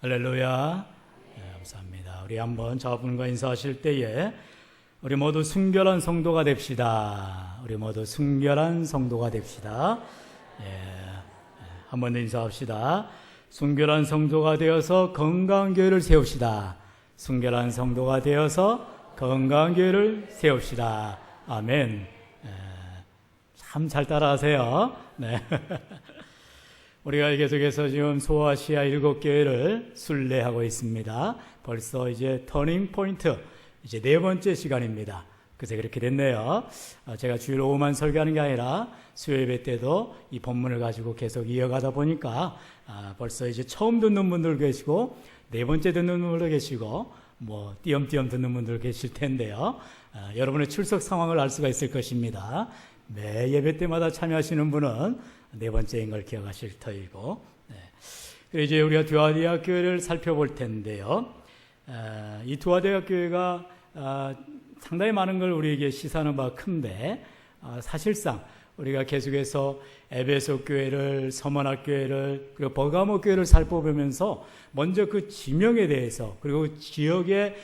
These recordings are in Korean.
할렐루야. 네, 감사합니다. 우리 한번 저분과 인사하실 때에 우리 모두 순결한 성도가 됩시다. 우리 모두 순결한 성도가 됩시다. 한번 더 인사합시다. 순결한 성도가 되어서 건강한 교회를 세웁시다. 순결한 성도가 되어서 건강한 교회를 세웁시다. 아멘. 참 잘 따라하세요. 네. 우리가 계속해서 지금 소아시아 7교회를 순례하고 있습니다. 벌써 이제 터닝 포인트, 이제 4번째 시간입니다. 그래서 그렇게 됐네요. 제가 주일 오후만 설교하는 게 아니라 수요 예배 때도 이 본문을 가지고 계속 이어가다 보니까 벌써 이제 처음 듣는 분들 계시고 4번째 듣는 분들 계시고 뭐 띄엄띄엄 듣는 분들 계실 텐데요. 여러분의 출석 상황을 알 수가 있을 것입니다. 매 예배 때마다 참여하시는 분은 4번째인 걸 기억하실 터이고, 그리고 이제 우리가 두아디아 교회를 살펴볼 텐데요. 이 두아디아 교회가 상당히 많은 걸 우리에게 시사하는 바가 큰데, 사실상 우리가 계속해서 에베소 교회를, 서머나 교회를, 그리고 버가모 교회를 살펴보면서 먼저 그 지명에 대해서, 그리고 지역의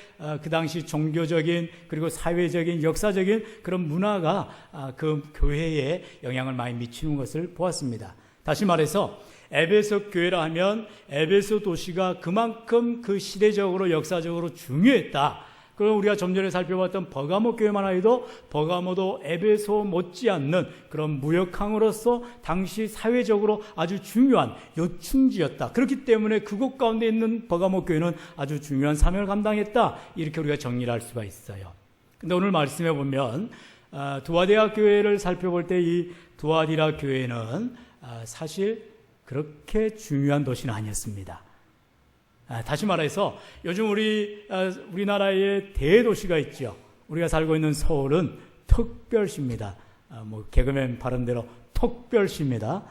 그 당시 종교적인, 그리고 사회적인, 역사적인 그런 문화가 그 교회에 영향을 많이 미치는 것을 보았습니다. 다시 말해서 에베소 교회라 하면 에베소 도시가 그만큼 그 시대적으로, 역사적으로 중요했다. 그럼 우리가 좀 전에 살펴봤던 버가모 교회만 해도 버가모도 에베소 못지않는 그런 무역항으로서 당시 사회적으로 아주 중요한 요충지였다. 그렇기 때문에 그곳 가운데 있는 버가모 교회는 아주 중요한 사명을 감당했다. 이렇게 우리가 정리를 할 수가 있어요. 근데 오늘 말씀해 보면 두아디라 교회를 살펴볼 때 이 두아디라 교회는 사실 그렇게 중요한 도시는 아니었습니다. 다시 말해서 요즘 우리나라에 대도시가 있죠. 우리가 살고 있는 서울은 특별시입니다. 뭐 개그맨 발음대로 특별시입니다.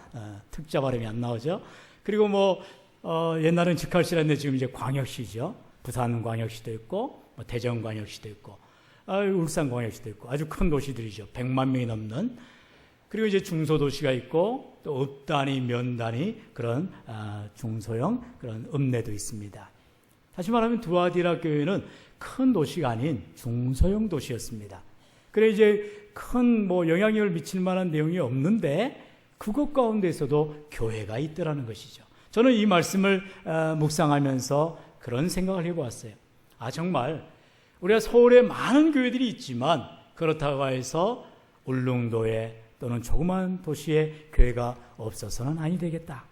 특자 발음이 안 나오죠. 그리고 옛날엔 직할시라는데 지금 이제 광역시죠. 부산 광역시도 있고 뭐 대전 광역시도 있고 울산 광역시도 있고 아주 큰 도시들이죠. 100만 명이 넘는. 그리고 이제 중소도시가 있고 또 읍단위, 면단위 그런 중소형 그런 읍내도 있습니다. 다시 말하면 두아디라 교회는 큰 도시가 아닌 중소형 도시였습니다. 그래 이제 큰 영향력을 미칠 만한 내용이 없는데 그것 가운데서도 교회가 있더라는 것이죠. 저는 이 말씀을 묵상하면서 그런 생각을 해보았어요. 정말 우리가 서울에 많은 교회들이 있지만 그렇다고 해서 울릉도에 또는 조그만 도시에 교회가 없어서는 아니 되겠다.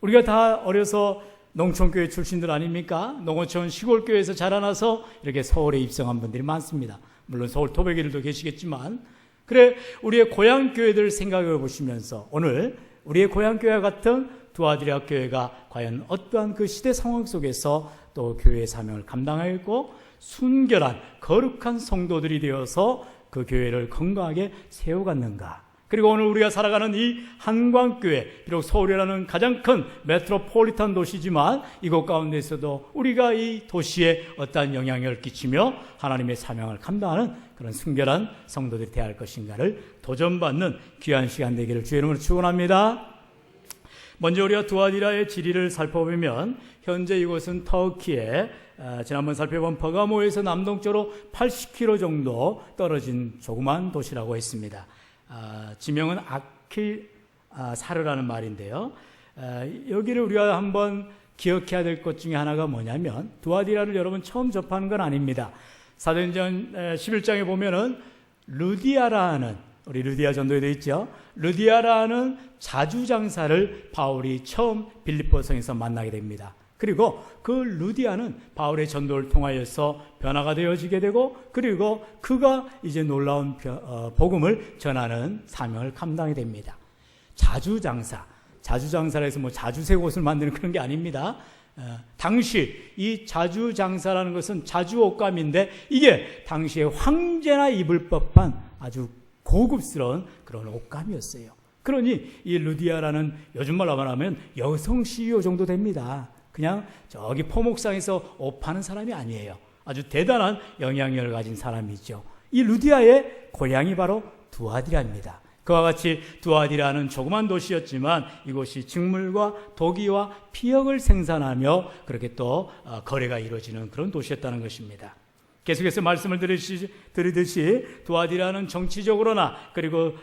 우리가 다 어려서 농촌교회 출신들 아닙니까? 농어촌 시골교회에서 자라나서 이렇게 서울에 입성한 분들이 많습니다. 물론 서울 토백이들도 계시겠지만 그래 우리의 고향교회들 생각해 보시면서 오늘 우리의 고향교회와 같은 두아디라 교회가 과연 어떠한 그 시대 상황 속에서 또 교회의 사명을 감당하였고 순결한 거룩한 성도들이 되어서 그 교회를 건강하게 세워갔는가. 그리고 오늘 우리가 살아가는 이 한광교회, 비록 서울이라는 가장 큰 메트로폴리탄 도시지만 이곳 가운데서도 우리가 이 도시에 어떠한 영향력을 끼치며 하나님의 사명을 감당하는 그런 순결한 성도들이 되어야 할 것인가를 도전받는 귀한 시간 되기를 주의 이름으로 축원합니다. 먼저 우리가 두아디라의 지리를 살펴보면 현재 이곳은 터키에 지난번 살펴본 버가모에서 남동쪽으로 80km 정도 떨어진 조그만 도시라고 했습니다. 지명은 아킬사르라는 말인데요. 여기를 우리가 한번 기억해야 될 것 중에 하나가 뭐냐면 두아디라를 여러분 처음 접하는 건 아닙니다. 사도행전 11장에 보면은 루디아라는 우리 루디아 전도에도 있죠. 루디아라는 자주장사를 바울이 처음 빌립보성에서 만나게 됩니다. 그리고 그 루디아는 바울의 전도를 통하여서 변화가 되어지게 되고 그리고 그가 이제 놀라운 복음을 전하는 사명을 감당하게 됩니다. 자주장사라 해서 자주새 옷을 만드는 그런 게 아닙니다. 당시 이 자주장사라는 것은 자주옷감인데 이게 당시에 황제나 입을 법한 아주 고급스러운 그런 옷감이었어요. 그러니 이 루디아라는 요즘 말로 말하면 여성 CEO 정도 됩니다. 그냥 저기 포목상에서 옷 파는 사람이 아니에요. 아주 대단한 영향력을 가진 사람이죠. 이 루디아의 고향이 바로 두아디라입니다. 그와 같이 두아디라는 조그만 도시였지만 이곳이 직물과 도기와 피역을 생산하며 그렇게 또 거래가 이루어지는 그런 도시였다는 것입니다. 계속해서 말씀을 들으듯이 두아디라는 정치적으로나 그리고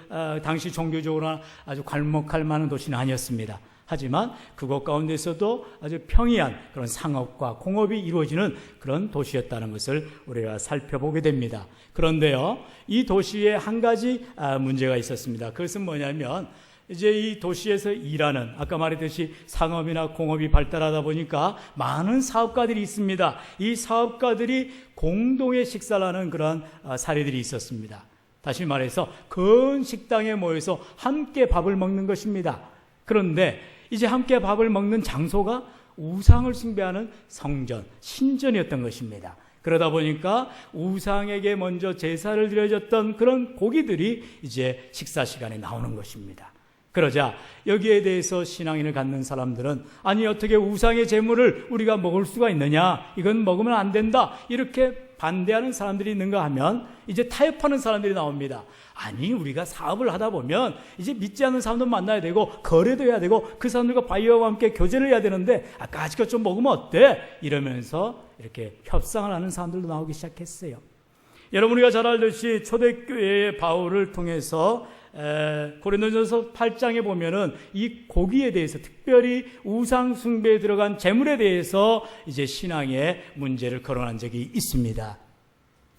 당시 종교적으로나 아주 괄목할 만한 도시는 아니었습니다. 하지만 그곳 가운데서도 아주 평이한 그런 상업과 공업이 이루어지는 그런 도시였다는 것을 우리가 살펴보게 됩니다. 그런데요, 이 도시에 한 가지 문제가 있었습니다. 그것은 뭐냐면 이제 이 도시에서 일하는, 아까 말했듯이 상업이나 공업이 발달하다 보니까 많은 사업가들이 있습니다. 이 사업가들이 공동의 식사를 하는 그런 사례들이 있었습니다. 다시 말해서 큰 식당에 모여서 함께 밥을 먹는 것입니다. 그런데 이제 함께 밥을 먹는 장소가 우상을 숭배하는 성전, 신전이었던 것입니다. 그러다 보니까 우상에게 먼저 제사를 드려졌던 그런 고기들이 이제 식사 시간에 나오는 것입니다. 그러자 여기에 대해서 신앙인을 갖는 사람들은 아니 어떻게 우상의 제물을 우리가 먹을 수가 있느냐, 이건 먹으면 안 된다, 이렇게 반대하는 사람들이 있는가 하면 이제 타협하는 사람들이 나옵니다. 아니 우리가 사업을 하다 보면 이제 믿지 않는 사람도 만나야 되고 거래도 해야 되고 그 사람들과 바이어와 함께 교제를 해야 되는데 아까짓것 좀 먹으면 어때? 이러면서 이렇게 협상을 하는 사람들도 나오기 시작했어요. 여러분, 우리가 잘 알듯이 초대교회의 바울을 통해서 고린도전서 8장에 보면은 이 고기에 대해서, 특별히 우상 숭배에 들어간 재물에 대해서 이제 신앙의 문제를 거론한 적이 있습니다.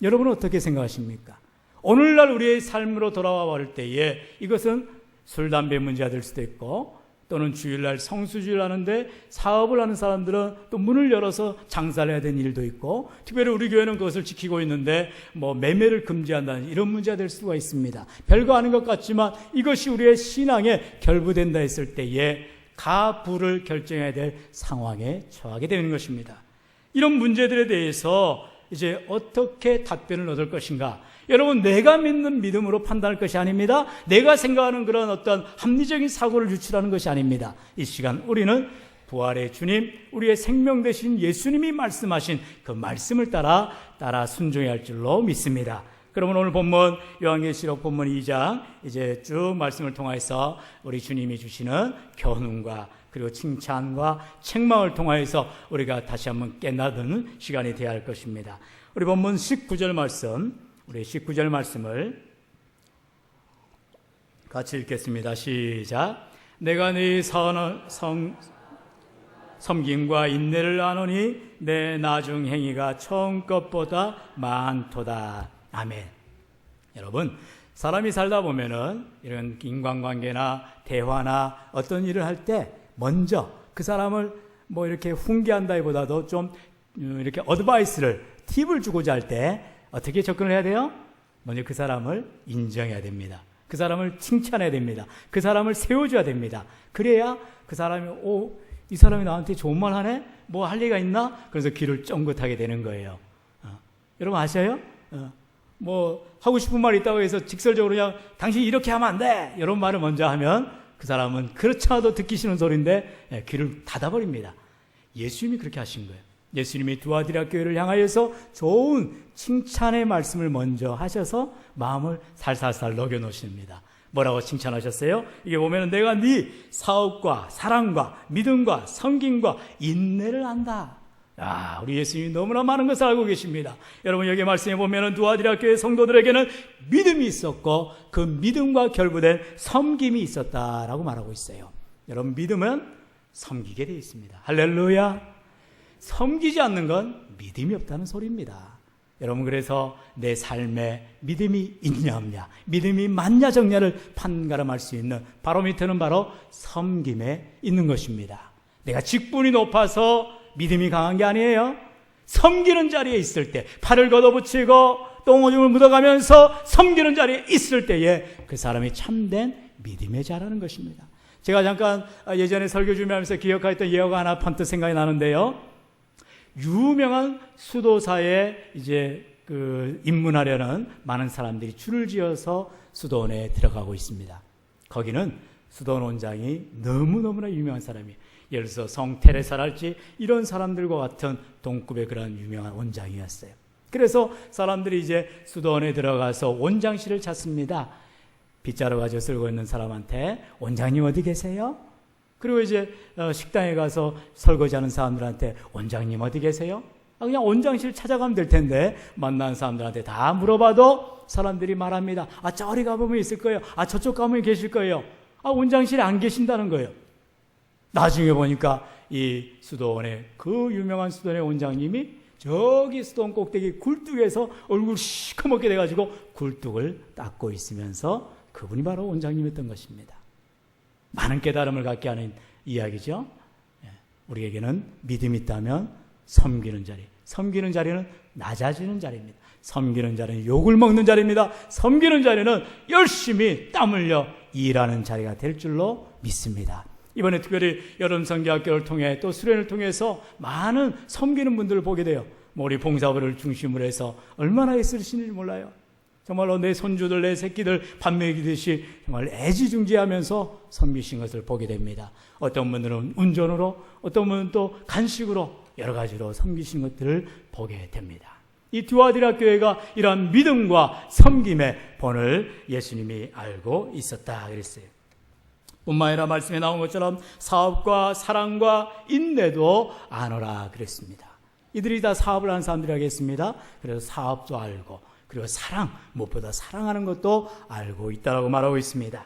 여러분은 어떻게 생각하십니까? 오늘날 우리의 삶으로 돌아와 볼 때에 이것은 술, 담배 문제가 될 수도 있고, 또는 주일날 성수주일 하는데 사업을 하는 사람들은 또 문을 열어서 장사를 해야 되는 일도 있고, 특별히 우리 교회는 그것을 지키고 있는데 뭐 매매를 금지한다는 이런 문제가 될 수가 있습니다. 별거 아닌 것 같지만 이것이 우리의 신앙에 결부된다 했을 때에 가부를 결정해야 될 상황에 처하게 되는 것입니다. 이런 문제들에 대해서 이제 어떻게 답변을 얻을 것인가? 여러분, 내가 믿는 믿음으로 판단할 것이 아닙니다. 내가 생각하는 그런 어떤 합리적인 사고를 유출하는 것이 아닙니다. 이 시간 우리는 부활의 주님, 우리의 생명 되신 예수님이 말씀하신 그 말씀을 따라 순종해야 할 줄로 믿습니다. 그러면 오늘 본문 요한계시록 본문 2장 이제 쭉 말씀을 통해서 우리 주님이 주시는 교훈과 그리고 칭찬과 책망을 통하여서 우리가 다시 한번 깨닫는 시간이 되어야 할 것입니다. 우리 본문 19절 말씀, 우리 19절 말씀을 같이 읽겠습니다. 시작. 내가 네 섬김과 인내를 아노니 내 나중 행위가 처음 것보다 많도다. 아멘. 여러분, 사람이 살다 보면은 이런 인간관계나 대화나 어떤 일을 할 때 먼저 그 사람을 뭐 이렇게 훈계한다기보다도 좀 이렇게 어드바이스를, 팁을 주고자 할 때 어떻게 접근을 해야 돼요? 먼저 그 사람을 인정해야 됩니다. 그 사람을 칭찬해야 됩니다. 그 사람을 세워줘야 됩니다. 그래야 그 사람이 이 사람이 나한테 좋은 말 하네? 뭐 할 리가 있나? 그래서 귀를 쫑긋하게 되는 거예요. 여러분 아셔요? 뭐 하고 싶은 말이 있다고 해서 직설적으로 그냥 당신이 이렇게 하면 안 돼! 이런 말을 먼저 하면 그 사람은 그렇지 않아도 듣기 싫은 소리인데 귀를 닫아버립니다. 예수님이 그렇게 하신 거예요. 예수님이 두아디라 교회를 향하여서 좋은 칭찬의 말씀을 먼저 하셔서 마음을 살살살 녹여놓으십니다. 뭐라고 칭찬하셨어요? 이게 보면 내가 네 사업과 사랑과 믿음과 섬김과 인내를 안다. 우리 예수님이 너무나 많은 것을 알고 계십니다. 여러분, 여기 말씀에 보면 두아디라 교회 성도들에게는 믿음이 있었고 그 믿음과 결부된 섬김이 있었다라고 말하고 있어요. 여러분, 믿음은 섬기게 되어 있습니다. 할렐루야. 섬기지 않는 건 믿음이 없다는 소리입니다. 여러분, 그래서 내 삶에 믿음이 있냐 없냐, 믿음이 맞냐 적냐를 판가름할 수 있는 바로미터는 바로 섬김에 있는 것입니다. 내가 직분이 높아서 믿음이 강한 게 아니에요. 섬기는 자리에 있을 때, 팔을 걷어붙이고 똥오줌을 묻어가면서 섬기는 자리에 있을 때에 그 사람이 참된 믿음의 자라는 것입니다. 제가 잠깐 예전에 설교 준비하면서 기억했던 예화가 하나 번뜩 생각이 나는데요. 유명한 수도사에 이제 입문하려는 많은 사람들이 줄을 지어서 수도원에 들어가고 있습니다. 거기는 수도원 원장이 너무너무나 유명한 사람이에요. 예를 들어서 성 테레사랄지 이런 사람들과 같은 동급의 그런 유명한 원장이었어요. 그래서 사람들이 이제 수도원에 들어가서 원장실을 찾습니다. 빗자루 가지고 쓸고 있는 사람한테 원장님 어디 계세요? 그리고 이제 식당에 가서 설거지하는 사람들한테 원장님 어디 계세요? 그냥 원장실 찾아가면 될 텐데 만난 사람들한테 다 물어봐도 사람들이 말합니다. 저리 가보면 있을 거예요. 저쪽 가면 계실 거예요. 원장실에 안 계신다는 거예요. 나중에 보니까 이 수도원의 그 유명한 수도원의 원장님이 저기 수도원 꼭대기 굴뚝에서 얼굴 시커멓게 돼가지고 굴뚝을 닦고 있으면서 그분이 바로 원장님이었던 것입니다. 많은 깨달음을 갖게 하는 이야기죠. 우리에게는 믿음이 있다면 섬기는 자리, 섬기는 자리는 낮아지는 자리입니다. 섬기는 자리는 욕을 먹는 자리입니다. 섬기는 자리는 열심히 땀 흘려 일하는 자리가 될 줄로 믿습니다. 이번에 특별히 여름 성경학교를 통해 또 수련을 통해서 많은 섬기는 분들을 보게 돼요. 우리 봉사부를 중심으로 해서 얼마나 애쓰시는지 몰라요. 정말로 내 손주들, 내 새끼들 밥 먹이듯이 정말 애지중지하면서 섬기신 것을 보게 됩니다. 어떤 분들은 운전으로, 어떤 분은 또 간식으로 여러 가지로 섬기신 것들을 보게 됩니다. 이 두아디라 교회가 이러한 믿음과 섬김의 본을 예수님이 알고 있었다 그랬어요. 뿐만 아니라 말씀에 나온 것처럼 사업과 사랑과 인내도 아노라 그랬습니다. 이들이 다 사업을 하는 사람들이라겠습니다. 그래서 사업도 알고 그리고 사랑, 무엇보다 사랑하는 것도 알고 있다고 말하고 있습니다.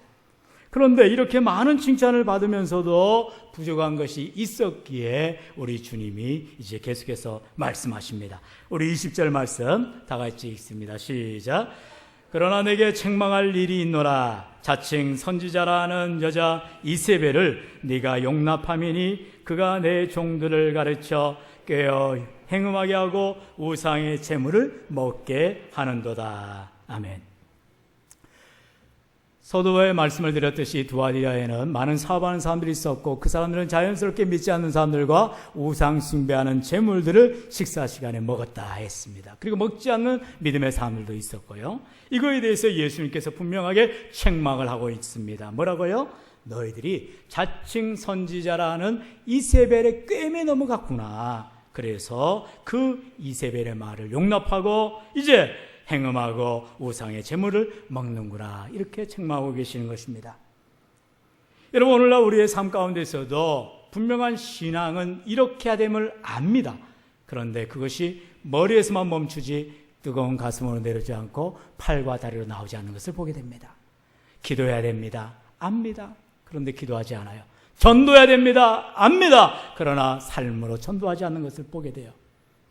그런데 이렇게 많은 칭찬을 받으면서도 부족한 것이 있었기에 우리 주님이 이제 계속해서 말씀하십니다. 우리 20절 말씀 다 같이 읽습니다. 시작. 그러나 내게 책망할 일이 있노라. 자칭 선지자라는 여자 이세벨을 네가 용납함이니 그가 내 종들을 가르쳐 깨어 행음하게 하고 우상의 재물을 먹게 하는도다. 아멘. 서두에 말씀을 드렸듯이 두아디라에는 많은 사업하는 사람들이 있었고 그 사람들은 자연스럽게 믿지 않는 사람들과 우상 숭배하는 재물들을 식사 시간에 먹었다 했습니다. 그리고 먹지 않는 믿음의 사람들도 있었고요. 이거에 대해서 예수님께서 분명하게 책망을 하고 있습니다. 뭐라고요? 너희들이 자칭 선지자라는 이세벨의 꿰매 넘어갔구나. 그래서 그 이세벨의 말을 용납하고 이제 행음하고 우상의 재물을 먹는구나. 이렇게 책망하고 계시는 것입니다. 여러분, 오늘날 우리의 삶 가운데서도 분명한 신앙은 이렇게 해야 됨을 압니다. 그런데 그것이 머리에서만 멈추지 뜨거운 가슴으로 내려오지 않고 팔과 다리로 나오지 않는 것을 보게 됩니다. 기도해야 됩니다. 압니다. 그런데 기도하지 않아요. 전도해야 됩니다. 압니다. 그러나 삶으로 전도하지 않는 것을 보게 돼요.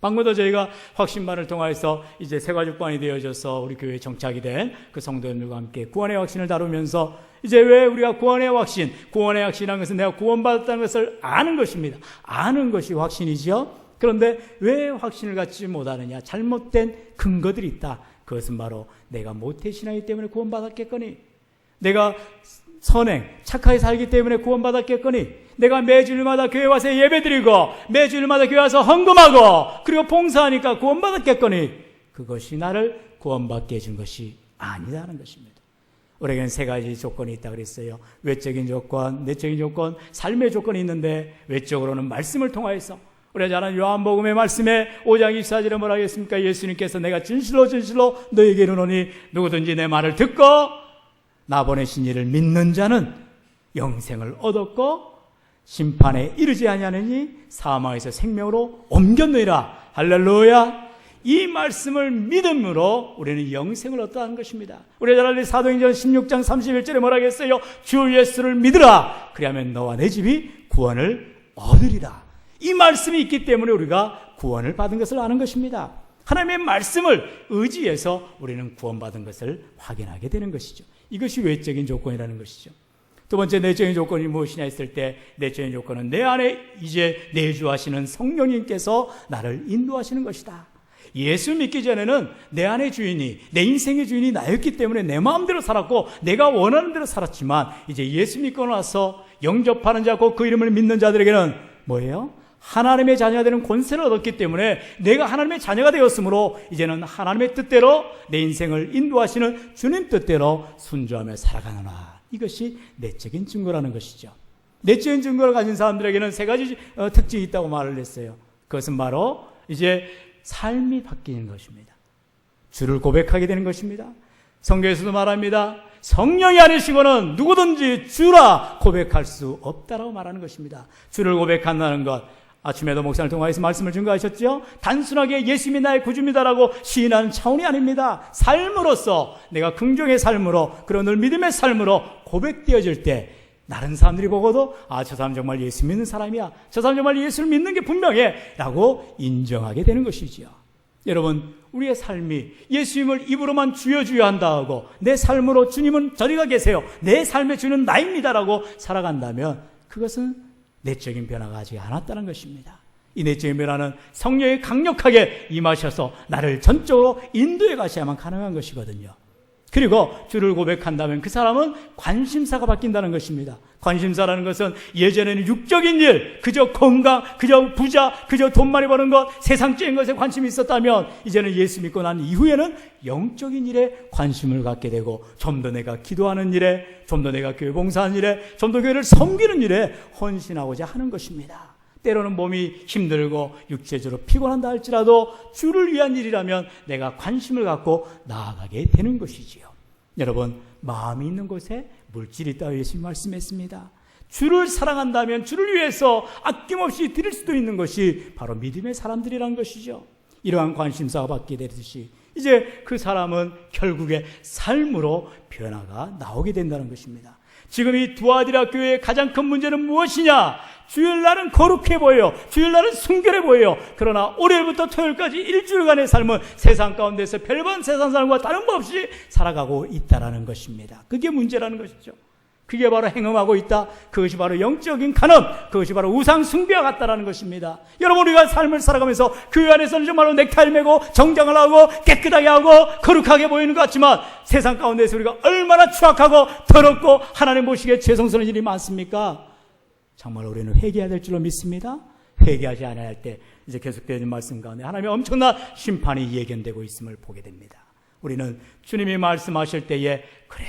방금도 저희가 확신반을 통해서 이제 새가족반이 되어져서 우리 교회에 정착이 된 그 성도님들과 함께 구원의 확신을 다루면서 이제 왜 우리가 구원의 확신이라는 것은 내가 구원받았다는 것을 아는 것입니다. 아는 것이 확신이죠. 그런데 왜 확신을 갖지 못하느냐? 잘못된 근거들이 있다. 그것은 바로 내가 모태신앙이기 때문에 구원받았겠거니, 내가 선행, 착하게 살기 때문에 구원받았겠거니, 내가 매주일마다 교회 와서 예배드리고 매주일마다 교회 와서 헌금하고 그리고 봉사하니까 구원받았겠거니, 그것이 나를 구원받게 해준 것이 아니라는 것입니다. 우리에게는 세 가지 조건이 있다고 그랬어요. 외적인 조건, 내적인 조건, 삶의 조건이 있는데 외적으로는 말씀을 통하여서 우리가 잘 아는 요한복음의 말씀에 5장 24절에 뭐라 하겠습니까? 예수님께서 내가 진실로 너에게 이르노니 누구든지 내 말을 듣고 나 보내신 이를 믿는 자는 영생을 얻었고 심판에 이르지 아니하느니 사망에서 생명으로 옮겼느니라. 할렐루야. 이 말씀을 믿음으로 우리는 영생을 얻었다는 것입니다. 우리가 잘 알는 사도행전 16장 31절에 뭐라 하겠어요? 주 예수를 믿으라. 그리하면 너와 내 집이 구원을 얻으리라. 이 말씀이 있기 때문에 우리가 구원을 받은 것을 아는 것입니다. 하나님의 말씀을 의지해서 우리는 구원받은 것을 확인하게 되는 것이죠. 이것이 외적인 조건이라는 것이죠. 두 번째, 내적인 조건이 무엇이냐 했을 때, 내적인 조건은 내 안에 이제 내주하시는 성령님께서 나를 인도하시는 것이다. 예수 믿기 전에는 내 안의 주인이, 내 인생의 주인이 나였기 때문에 내 마음대로 살았고 내가 원하는 대로 살았지만, 이제 예수 믿고 나서 영접하는 자고 그 이름을 믿는 자들에게는 뭐예요? 하나님의 자녀가 되는 권세를 얻었기 때문에 내가 하나님의 자녀가 되었으므로 이제는 하나님의 뜻대로 내 인생을 인도하시는 주님 뜻대로 순종하며 살아가느라. 이것이 내적인 증거라는 것이죠. 내적인 증거를 가진 사람들에게는 세 가지 특징이 있다고 말을 했어요. 그것은 바로 이제 삶이 바뀌는 것입니다. 주를 고백하게 되는 것입니다. 성경에서도 말합니다. 성령이 아니시고는 누구든지 주라 고백할 수 없다라고 말하는 것입니다. 주를 고백한다는 것, 아침에도 목사를 통해서 말씀을 증거하셨죠. 단순하게 예수님이 나의 구주입니다라고 시인하는 차원이 아닙니다. 삶으로서, 내가 긍정의 삶으로, 그리고 늘 믿음의 삶으로 고백되어질 때 다른 사람들이 보고도 저 사람 정말 예수 믿는 사람이야, 저 사람 정말 예수를 믿는 게 분명해 라고 인정하게 되는 것이지요. 여러분, 우리의 삶이 예수님을 입으로만 주여 주여 한다 하고 내 삶으로 주님은 저리가 계세요, 내 삶의 주는 나입니다라고 살아간다면 그것은 내적인 변화가 아직 않았다는 것입니다. 이 내적인 변화는 성령이 강력하게 임하셔서 나를 전적으로 인도해 가셔야만 가능한 것이거든요. 그리고 주를 고백한다면 그 사람은 관심사가 바뀐다는 것입니다. 관심사라는 것은 예전에는 육적인 일, 그저 건강, 그저 부자, 그저 돈 많이 버는 것, 세상적인 것에 관심이 있었다면 이제는 예수 믿고 난 이후에는 영적인 일에 관심을 갖게 되고 좀 더 내가 기도하는 일에, 좀 더 내가 교회 봉사하는 일에, 좀 더 교회를 섬기는 일에 헌신하고자 하는 것입니다. 때로는 몸이 힘들고 육체적으로 피곤한다 할지라도 주를 위한 일이라면 내가 관심을 갖고 나아가게 되는 것이지요. 여러분, 마음이 있는 곳에 물질이 있다고 예수님 말씀했습니다. 주를 사랑한다면 주를 위해서 아낌없이 드릴 수도 있는 것이 바로 믿음의 사람들이란 것이죠. 이러한 관심사가 받게 되듯이 이제 그 사람은 결국에 삶으로 변화가 나오게 된다는 것입니다. 지금 이 두아디라 교회의 가장 큰 문제는 무엇이냐? 주일날은 거룩해 보여요. 주일날은 순결해 보여요. 그러나 월요일부터 토요일까지 일주일간의 삶은 세상 가운데서 별반 세상 사람과 다른 법 없이 살아가고 있다는 것입니다. 그게 문제라는 것이죠. 그게 바로 행음하고 있다. 그것이 바로 영적인 간음, 그것이 바로 우상 숭배와 같다라는 것입니다. 여러분, 우리가 삶을 살아가면서 교회 안에서는 정말로 넥타이를 매고 정장을 하고 깨끗하게 하고 거룩하게 보이는 것 같지만 세상 가운데서 우리가 얼마나 추악하고 더럽고 하나님 보시기에 죄송스러운 일이 많습니까? 정말 우리는 회개해야 될 줄로 믿습니다. 회개하지 않아야 할 때 이제 계속되는 말씀 가운데 하나님의 엄청난 심판이 예견되고 있음을 보게 됩니다. 우리는 주님이 말씀하실 때에 그래,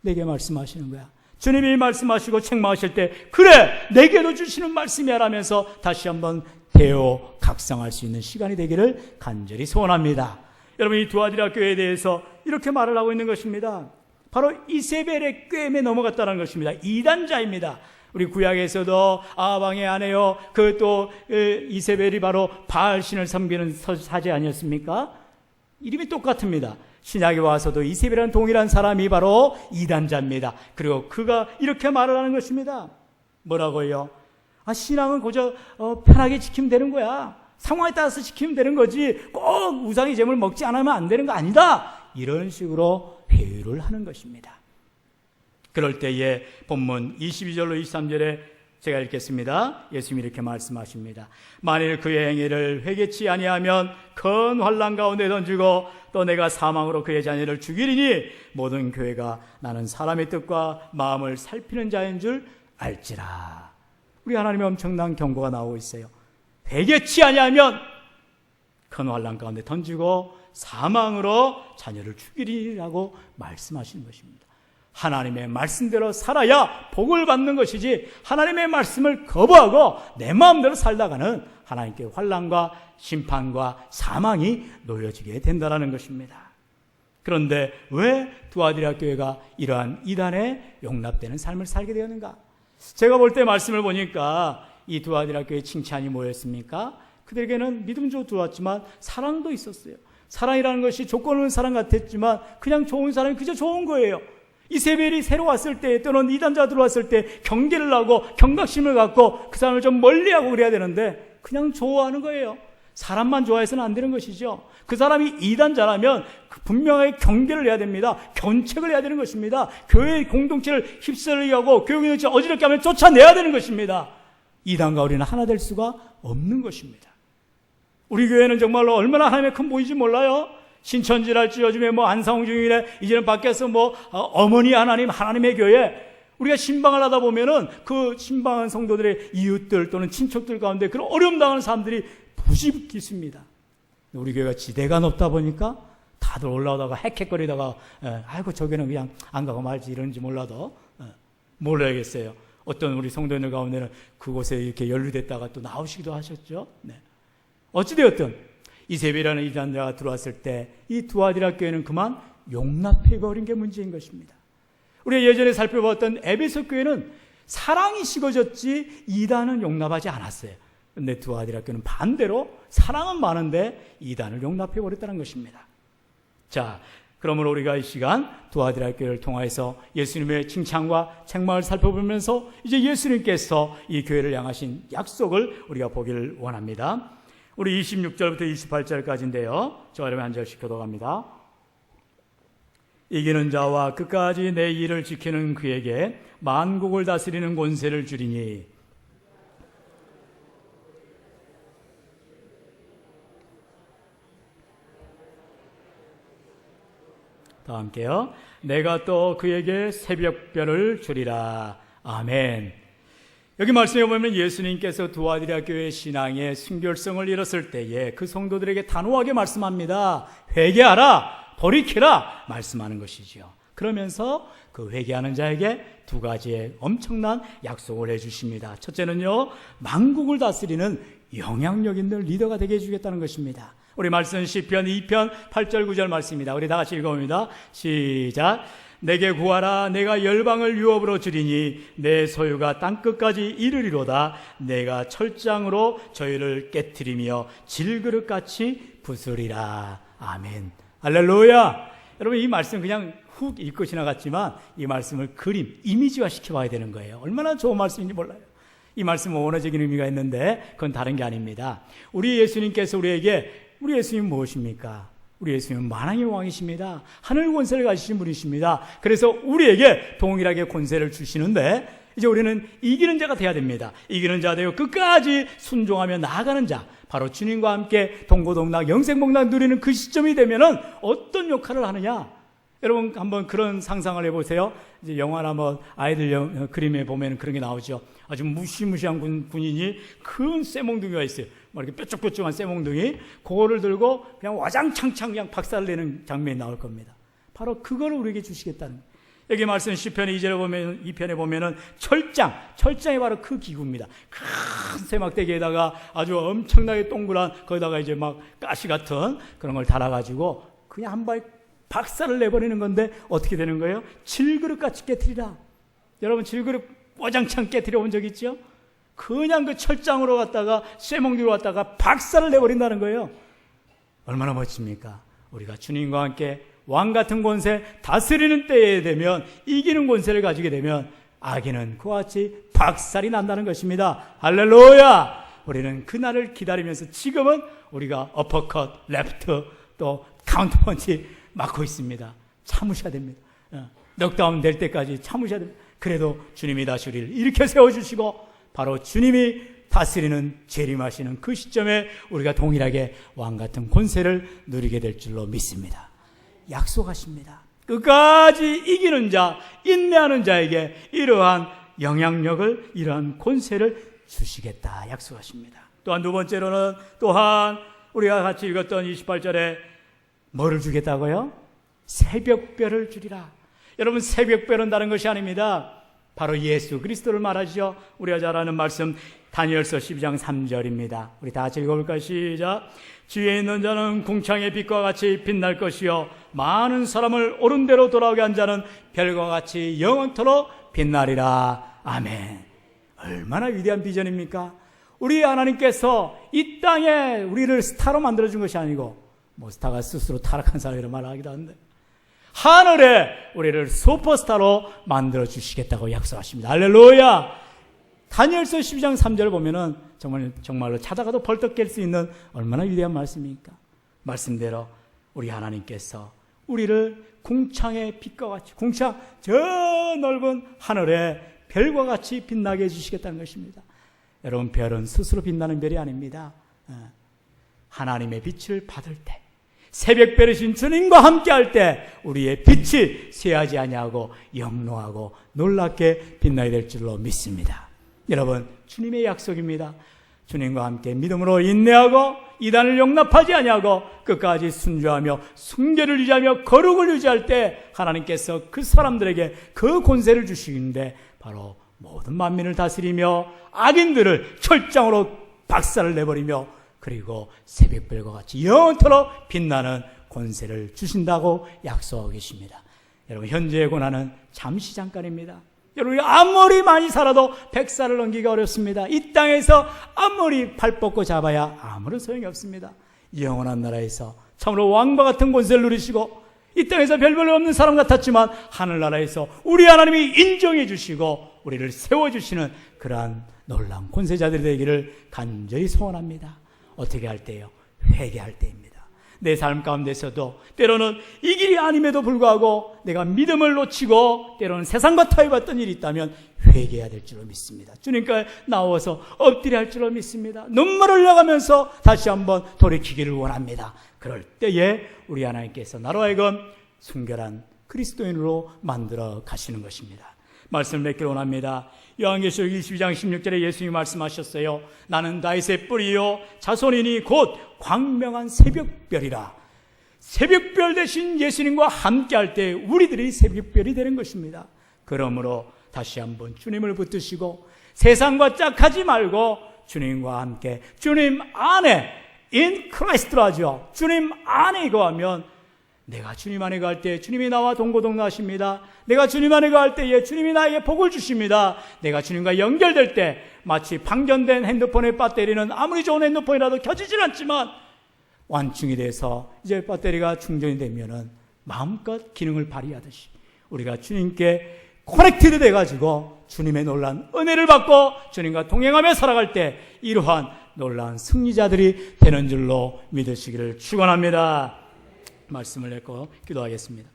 내게 말씀하시는 거야. 주님이 말씀하시고 책망하실 때 그래, 내게도 주시는 말씀이야 라면서 다시 한번 배워 각성할 수 있는 시간이 되기를 간절히 소원합니다. 여러분, 이 두아디라 교회에 대해서 이렇게 말을 하고 있는 것입니다. 바로 이세벨의 꾀임에 넘어갔다는 것입니다. 이단자입니다. 우리 구약에서도 아방의 아내요, 그 또 이세벨이 바로 바알신을 섬기는 사제 아니었습니까? 이름이 똑같습니다. 신약에 와서도 이세벨이라는 동일한 사람이 바로 이단자입니다. 그리고 그가 이렇게 말을 하는 것입니다. 뭐라고요? 신앙은 고저 편하게 지키면 되는 거야. 상황에 따라서 지키면 되는 거지 꼭 우상의 제물을 먹지 않으면 안 되는 거 아니다. 이런 식으로 회유를 하는 것입니다. 그럴 때에 본문 22절로 23절에 제가 읽겠습니다. 예수님이 이렇게 말씀하십니다. 만일 그의 행위를 회개치 아니하면 큰 환난 가운데 던지고 또 내가 사망으로 그의 자녀를 죽이리니 모든 교회가 나는 사람의 뜻과 마음을 살피는 자인 줄 알지라. 우리 하나님의 엄청난 경고가 나오고 있어요. 회개치 아니하면 큰 환난 가운데 던지고 사망으로 자녀를 죽이리라고 말씀하시는 것입니다. 하나님의 말씀대로 살아야 복을 받는 것이지 하나님의 말씀을 거부하고 내 마음대로 살다가는 하나님께 환난과 심판과 사망이 놓여지게 된다는 것입니다. 그런데 왜 두아디라 교회가 이러한 이단에 용납되는 삶을 살게 되었는가? 제가 볼 때 말씀을 보니까 이 두아디라 교회의 칭찬이 뭐였습니까? 그들에게는 믿음도 들어왔지만 사랑도 있었어요. 사랑이라는 것이 조건 없는 사랑 같았지만 그냥 좋은 사랑이 그저 좋은 거예요. 이세벨이 새로 왔을 때 또는 이단자가 들어왔을 때 경계를 하고 경각심을 갖고 그 사람을 좀 멀리하고 그래야 되는데 그냥 좋아하는 거예요. 사람만 좋아해서는 안 되는 것이죠. 그 사람이 이단자라면 분명하게 경계를 해야 됩니다. 견책을 해야 되는 것입니다. 교회의 공동체를 휩쓸게 하고 교회 공동체를 어지럽게 하면 쫓아내야 되는 것입니다. 이단과 우리는 하나 될 수가 없는 것입니다. 우리 교회는 정말로 얼마나 하나님의 큰 보이지 몰라요. 신천지랄지 요즘에 안상홍 중이래, 이제는 밖에서 어머니 하나님, 하나님의 교회. 우리가 신방을 하다 보면은 그 신방한 성도들의 이웃들 또는 친척들 가운데 그런 어려움 당하는 사람들이 부지기 있습니다. 우리 교회가 지대가 높다 보니까 다들 올라오다가 헥헥거리다가 아이고 저기는 그냥 안 가고 말지 이런지 몰라도 몰라야겠어요. 어떤 우리 성도들 가운데는 그곳에 이렇게 연루됐다가 또 나오시기도 하셨죠. 네. 어찌되었든 이세벨이라는 이단자가 들어왔을 때 이 두아디라 교회는 그만 용납해버린 게 문제인 것입니다. 우리가 예전에 살펴봤던 에베소 교회는 사랑이 식어졌지 이단은 용납하지 않았어요. 그런데 두아디라 교회는 반대로 사랑은 많은데 이단을 용납해버렸다는 것입니다. 자, 그러므로 우리가 이 시간 두아디라 교회를 통해서 예수님의 칭찬과 책망을 살펴보면서 이제 예수님께서 이 교회를 향하신 약속을 우리가 보기를 원합니다. 우리 26절부터 28절까지인데요. 저 여러분 한 절씩 교독합니다. 이기는 자와 끝까지 내 일을 지키는 그에게 만국을 다스리는 권세를 주리니 다 함께요. 내가 또 그에게 새벽별을 주리라. 아멘. 여기 말씀해 보면 예수님께서 두아디라 교회 신앙의 순결성을 잃었을 때에 그 성도들에게 단호하게 말씀합니다. 회개하라, 돌이키라 말씀하는 것이지요. 그러면서 그 회개하는 자에게 두 가지의 엄청난 약속을 해주십니다. 첫째는요, 만국을 다스리는 영향력 있는 리더가 되게 해주겠다는 것입니다. 우리 말씀 시편 2편 8절 9절 말씀입니다. 우리 다 같이 읽어봅니다. 시작. 내게 구하라. 내가 열방을 유업으로 주리니 내 소유가 땅끝까지 이르리로다. 내가 철장으로 저희를 깨트리며 질그릇같이 부수리라. 아멘. 할렐루야. 여러분, 이 말씀 그냥 훅 읽고 지나갔지만 이 말씀을 그림, 이미지화 시켜봐야 되는 거예요. 얼마나 좋은 말씀인지 몰라요. 이 말씀은 원어적인 의미가 있는데 그건 다른 게 아닙니다. 우리 예수님께서 우리 예수님은 무엇입니까? 우리 예수님은 만왕의 왕이십니다. 하늘 권세를 가지신 분이십니다. 그래서 우리에게 동일하게 권세를 주시는데 이제 우리는 이기는 자가 돼야 됩니다. 이기는 자 되어 끝까지 순종하며 나아가는 자, 바로 주님과 함께 동고동락 영생복락 누리는 그 시점이 되면은 어떤 역할을 하느냐? 여러분 한번 그런 상상을 해보세요. 이제 영화나 뭐 아이들 그림에 보면 그런 게 나오죠. 아주 무시무시한 군인이 큰 쇠몽둥이가 있어요. 뭐 이렇게 뾰족뾰족한 쇠몽둥이, 그거를 들고 그냥 와장창창 그냥 박살을 내는 장면이 나올 겁니다. 바로 그거를 우리에게 주시겠다는 거예요. 여기 말씀 시편의 2편에 보면은 철장이 바로 그 기구입니다. 큰 세막대기에다가 아주 엄청나게 동그란 거기다가 이제 막 가시 같은 그런 걸 달아가지고 그냥 한 방에 박살을 내버리는 건데 어떻게 되는 거예요? 질그릇같이 깨트리라. 여러분 질그릇 와장창 깨트려 본 적 있죠? 그냥 그 철장으로 갔다가 쇠몽둥이로 갔다가 박살을 내버린다는 거예요. 얼마나 멋집니까? 우리가 주님과 함께 왕같은 권세 다스리는 때에 되면, 이기는 권세를 가지게 되면 악인은 그와 같이 박살이 난다는 것입니다. 할렐루야! 우리는 그날을 기다리면서 지금은 우리가 어퍼컷, 레프트, 또 카운터펀치 맞고 있습니다. 참으셔야 됩니다. 넉다운 될 때까지 참으셔야 됩니다. 그래도 주님이 다시 우리를 이렇게 세워주시고 바로 주님이 다스리는 재림하시는 그 시점에 우리가 동일하게 왕같은 권세를 누리게 될 줄로 믿습니다. 약속하십니다. 끝까지 이기는 자, 인내하는 자에게 이러한 영향력을, 이러한 권세를 주시겠다 약속하십니다. 또한 두 번째로는 또한 우리가 같이 읽었던 28절에 뭐를 주겠다고요? 새벽별을 주리라. 여러분 새벽별은 다른 것이 아닙니다. 바로 예수 그리스도를 말하죠. 우리가 잘 아는 말씀 다니엘서 12장 3절입니다. 우리 다 같이 읽어볼까요? 시작. 주위에 있는 자는 궁창의 빛과 같이 빛날 것이요 많은 사람을 옳은 대로 돌아오게 한 자는 별과 같이 영원토록 빛나리라. 아멘. 얼마나 위대한 비전입니까? 우리 하나님께서 이 땅에 우리를 스타로 만들어준 것이 아니고, 뭐 스타가 스스로 타락한 사람이라 말하기도 한데, 하늘에 우리를 슈퍼스타로 만들어 주시겠다고 약속하십니다. 할렐루야! 다니엘서 12장 3절을 보면은 정말로 찾아가도 벌떡 깰 수 있는 얼마나 위대한 말씀입니까? 말씀대로 우리 하나님께서 우리를 궁창의 빛과 같이, 궁창 저 넓은 하늘에 별과 같이 빛나게 해주시겠다는 것입니다. 여러분 별은 스스로 빛나는 별이 아닙니다. 하나님의 빛을 받을 때, 새벽별이신 주님과 함께할 때 우리의 빛이 쇠하지 아니하고 영롱하고 놀랍게 빛나야 될 줄로 믿습니다. 여러분 주님의 약속입니다. 주님과 함께 믿음으로 인내하고 이단을 용납하지 아니하고 끝까지 순종하며 순결을 유지하며 거룩을 유지할 때 하나님께서 그 사람들에게 그 권세를 주시는데 바로 모든 만민을 다스리며 악인들을 철장으로 박살을 내버리며 그리고 새벽별과 같이 영원토록 빛나는 권세를 주신다고 약속하고 계십니다. 여러분, 현재의 고난은 잠시 잠깐입니다. 여러분이 아무리 많이 살아도 100살을 넘기기가 어렵습니다. 이 땅에서 아무리 팔 뻗고 잡아야 아무런 소용이 없습니다. 영원한 나라에서 참으로 왕과 같은 권세를 누리시고, 이 땅에서 별별 없는 사람 같았지만 하늘나라에서 우리 하나님이 인정해 주시고 우리를 세워주시는 그러한 놀라운 권세자들이 되기를 간절히 소원합니다. 어떻게 할 때요? 회개할 때입니다. 내 삶 가운데서도 때로는 이 길이 아님에도 불구하고 내가 믿음을 놓치고 때로는 세상과 타협했던 일이 있다면 회개해야 될 줄로 믿습니다. 주님께 나와서 엎드려 할 줄로 믿습니다. 눈물을 흘려가면서 다시 한번 돌이키기를 원합니다. 그럴 때에 우리 하나님께서 나로 하여금 순결한 그리스도인으로 만들어 가시는 것입니다. 말씀을 맺기를 원합니다. 요한계시록 22장 16절에 예수님이 말씀하셨어요. 나는 다윗의 뿌리요 자손이니 곧 광명한 새벽별이라. 새벽별 대신 예수님과 함께할 때 우리들이 새벽별이 되는 것입니다. 그러므로 다시 한번 주님을 붙드시고 세상과 짝하지 말고 주님과 함께 주님 안에 in Christ로 하죠. 주님 안에 거하면 내가 주님 안에 갈 때 주님이 나와 동고동락하십니다. 내가 주님 안에 갈 때에 주님이 나에게 복을 주십니다. 내가 주님과 연결될 때 마치 방전된 핸드폰의 배터리는 아무리 좋은 핸드폰이라도 켜지질 않지만 완충이 돼서 이제 배터리가 충전이 되면은 마음껏 기능을 발휘하듯이 우리가 주님께 커넥티드 돼가지고 주님의 놀라운 은혜를 받고 주님과 동행하며 살아갈 때 이러한 놀라운 승리자들이 되는 줄로 믿으시기를 축원합니다. 말씀을 맺고 기도하겠습니다.